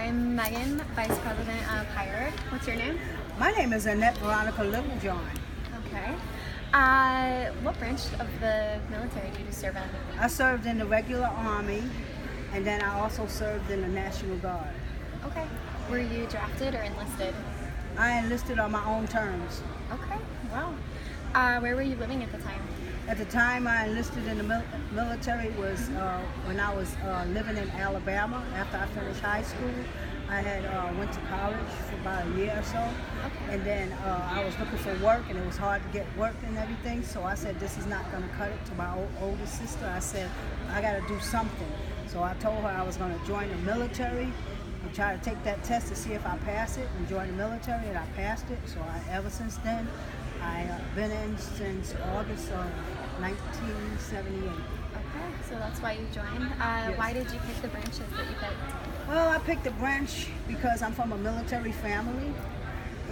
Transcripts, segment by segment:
I'm Megan, Vice President of HIRED. What's your name? My name is Annette Littlejohn. Okay. What branch of the military did you serve in? I served in the regular Army, and then I also served in the National Guard. Okay. Were you drafted or enlisted? I enlisted on my own terms. Okay. Wow. Where were you living at the time? At the time I enlisted in the military was when I was living in Alabama. After I finished high school, I had went to college for about a year or so. Okay. And then I was looking for work, and it was hard to get work and everything. So I said, this is not going to cut it. To my older sister, I said, I got to do something. So I told her I was going to join the military and try to take that test to see if I pass it and join the military, and I passed it. So ever since then, I've been in since August of 1978. Okay, so that's why you joined. Yes. Why did you pick the branches that you picked? Well, I picked the branch because I'm from a military family,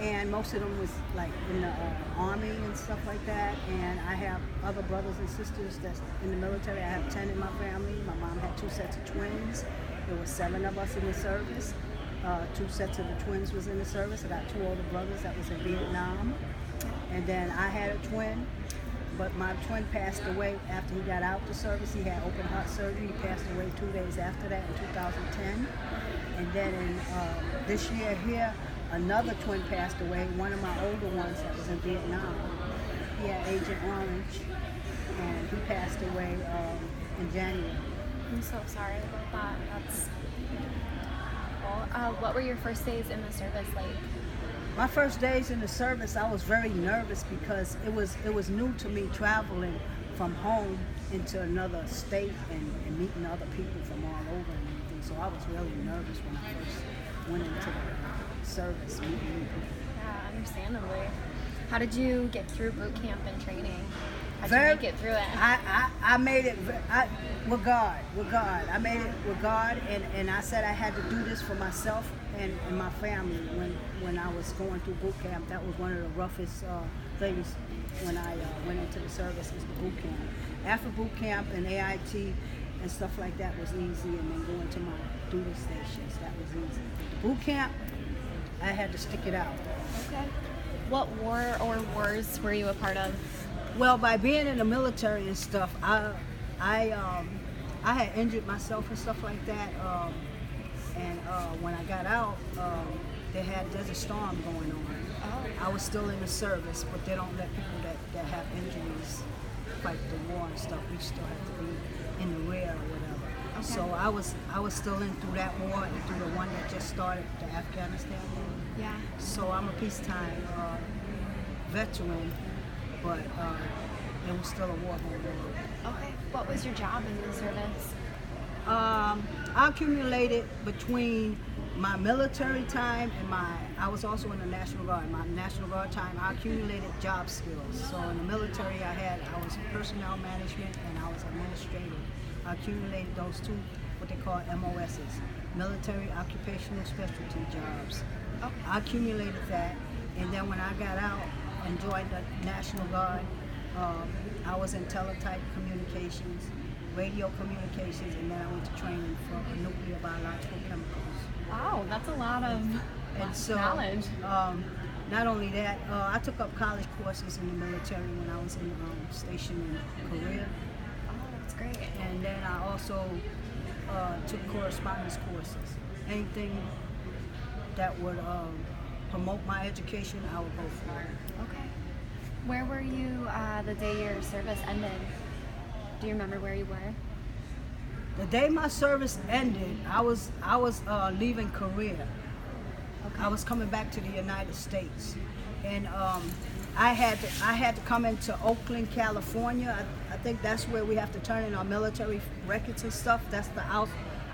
and most of them was like in the Army and stuff like that. And I have other brothers and sisters that's in the military. I have 10 in my family. My mom had 2 sets of twins. There were 7 of us in the service. 2 sets of the twins was in the service. I got 2 older brothers that was in Vietnam. And then I had a twin, but my twin passed away after he got out the service. He had open heart surgery. He passed away 2 days after that in 2010. And then in this year here, another twin passed away, one of my older ones that was in Vietnam. He had Agent Orange, and he passed away in January. I'm so sorry about that. That's awful. What were your first days in the service like? My first days in the service, I was very nervous because it was new to me traveling from home into another state and meeting other people from all over and everything. So I was really nervous when I first went into the service, meeting new people. Yeah, understandably. How did you get through boot camp and training? How did you make it through it? I made it with God. I made it with God, and I said I had to do this for myself and my family. When I was going through boot camp, that was one of the roughest things when I went into the service, is the boot camp. After boot camp and AIT and stuff like that was easy, and then going to my duty stations, that was easy. The boot camp, I had to stick it out. Okay. What war or wars were you a part of? Well, by being in the military and stuff, I had injured myself and stuff like that. When I got out, there's a storm going on. Oh. I was still in the service, but they don't let people that have injuries fight the war and stuff. We still have to be in the rear or whatever. Okay. So I was still in through that war and through the one that just started, the Afghanistan war. Yeah. So I'm a peacetime veteran, but there was still a war going on. Okay. What was your job in the service? I accumulated between my military time and I was also in the National Guard. My National Guard time, I accumulated job skills. So in the military, I was personnel management and I was administrative. I accumulated those 2, what they call MOSs, military occupational specialty jobs. Okay. I accumulated that, and then when I got out and joined the National Guard, I was in teletype communications, radio communications, and then I went to training for nuclear biological chemicals. Wow, that's a lot of knowledge. Not only that, I took up college courses in the military when I was stationed in Korea. Oh, that's great. And then I also took correspondence courses. Anything that would promote my education, I would go for it. Okay. Where were you the day your service ended? Do you remember where you were? The day my service ended, I was leaving Korea. Okay. I was coming back to the United States, and I had to come into Oakland, California. I think that's where we have to turn in our military records and stuff. That's the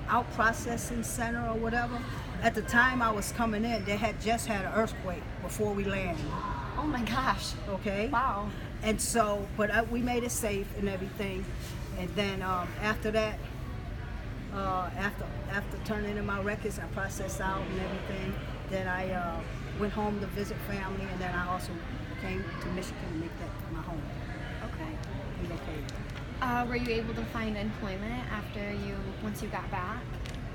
out processing center or whatever. At the time I was coming in, they had just had an earthquake before we landed. Oh my gosh. Okay. Wow. And so, but we made it safe and everything. And then after that, after turning in my records, I processed out and everything. Then I went home to visit family, and then I also came to Michigan to make that my home. Okay. Relocated. Were you able to find employment once you got back?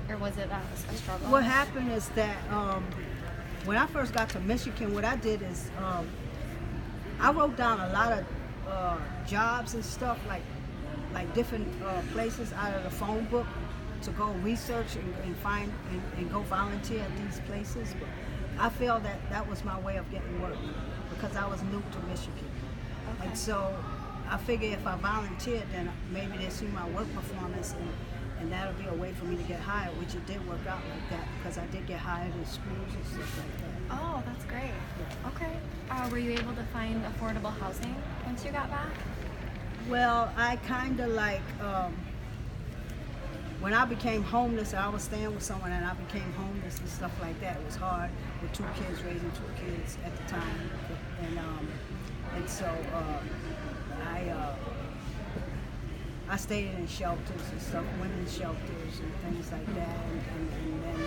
or was it a struggle? What happened is that when I first got to Michigan, what I did is I wrote down a lot of jobs and stuff, like different places out of the phone book to go research and find and go volunteer at these places. But I felt that that was my way of getting work because I was new to Michigan. Okay. And so I figured if I volunteered, then maybe they'd see my work performance and that'll be a way for me to get hired, which it did work out like that because I did get hired in schools and stuff like that. Oh, that's great. Okay. Were you able to find affordable housing once you got back? Well, I kind of like, when I became homeless, I was staying with someone and I became homeless and stuff like that. It was hard with 2 kids, raising 2 kids at the time. And so I stayed in shelters and stuff, women's shelters and things like that. And then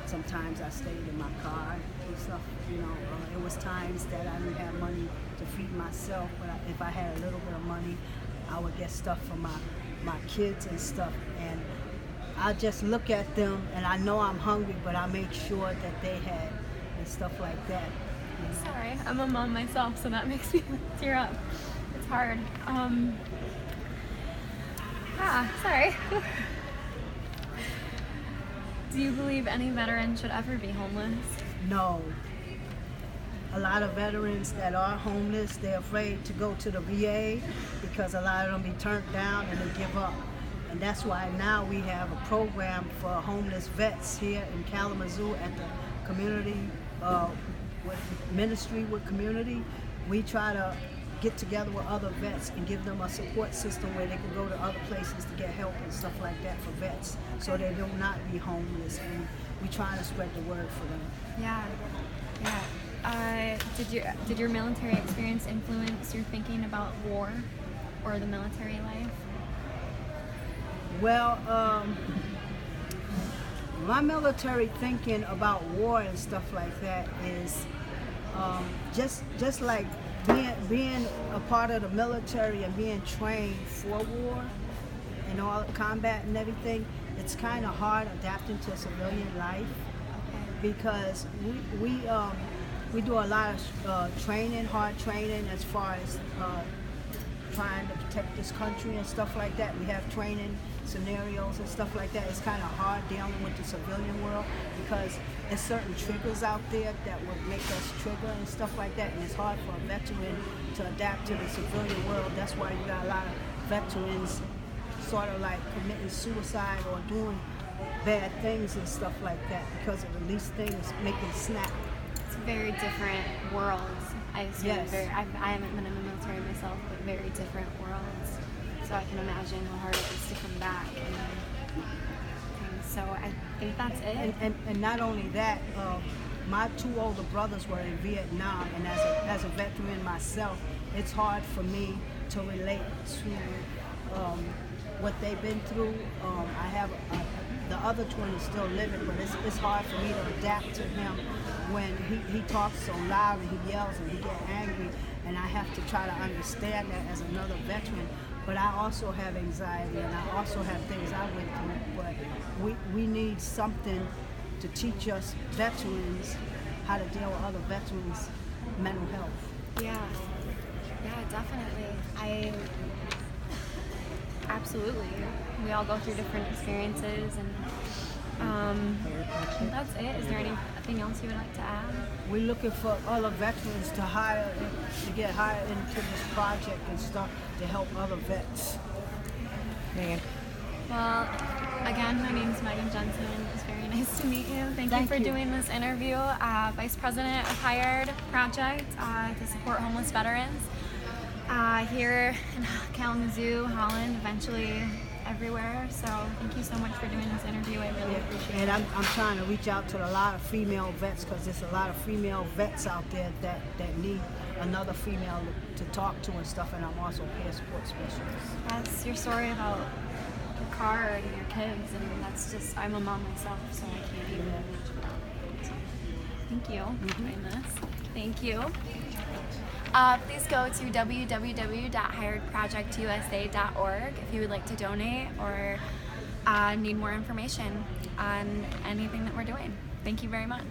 sometimes I stayed in my car and stuff. You know, it was times that I didn't have money to feed myself, but if I had a little bit of money, I would get stuff for my kids and stuff. And I just look at them and I know I'm hungry, but I make sure that they had and stuff like that. You know? Sorry, I'm a mom myself, so that makes me tear up. It's hard. Sorry. Do you believe any veteran should ever be homeless? No. A lot of veterans that are homeless, they're afraid to go to the VA because a lot of them be turned down and they give up. And that's why now we have a program for homeless vets here in Kalamazoo at the community, with ministry with community. We try to get together with other vets and give them a support system where they can go to other places to get help and stuff like that for vets, so they do not be homeless. And we try to spread the word for them. Yeah. Did your military experience influence your thinking about war or the military life? Well, my military thinking about war and stuff like that is just like being a part of the military and being trained for war and all combat and everything. It's kind of hard adapting to civilian life because we do a lot of training, hard training as far as trying to protect this country and stuff like that. We have training scenarios and stuff like that. It's kind of hard dealing with the civilian world because there's certain triggers out there that would make us trigger and stuff like that, and it's hard for a veteran to adapt to the civilian world. That's why you got a lot of veterans sort of like committing suicide or doing bad things and stuff like that because of the least things making snap. It's very different worlds. I assume. Yes. I haven't been in the military myself, but very different worlds. So I can imagine how hard it is to come back. And so I think that's it. And not only that, my 2 older brothers were in Vietnam, and as a veteran myself, it's hard for me to relate to what they've been through. I have the other twin is still living, but it's hard for me to adapt to him when he talks so loud and he yells and he gets angry, and I have to try to understand that as another veteran. But I also have anxiety and I also have things I went through, but we need something to teach us veterans how to deal with other veterans' mental health. Yeah, definitely. Absolutely. We all go through different experiences, and that's it. Is there anything else you would like to add? We're looking for other veterans to get hired into this project and stuff to help other vets. Megan. Well, again, my name is Megan Jensen. It's very nice to meet you. Thank you for doing this interview. Vice President of HIRED Project to support homeless veterans here in Kalamazoo, Holland, eventually everywhere. So thank you so much for doing this interview. I really appreciate it. And I'm trying to reach out to a lot of female vets because there's a lot of female vets out there that need another female to talk to and stuff. And I'm also a peer support specialist. That's your story about your car and your kids, and that's just, I'm a mom myself, so I can't even imagine that. So, thank you for doing this. Thank you. Please go to www.hiredprojectusa.org if you would like to donate or need more information. on anything that we're doing. Thank you very much.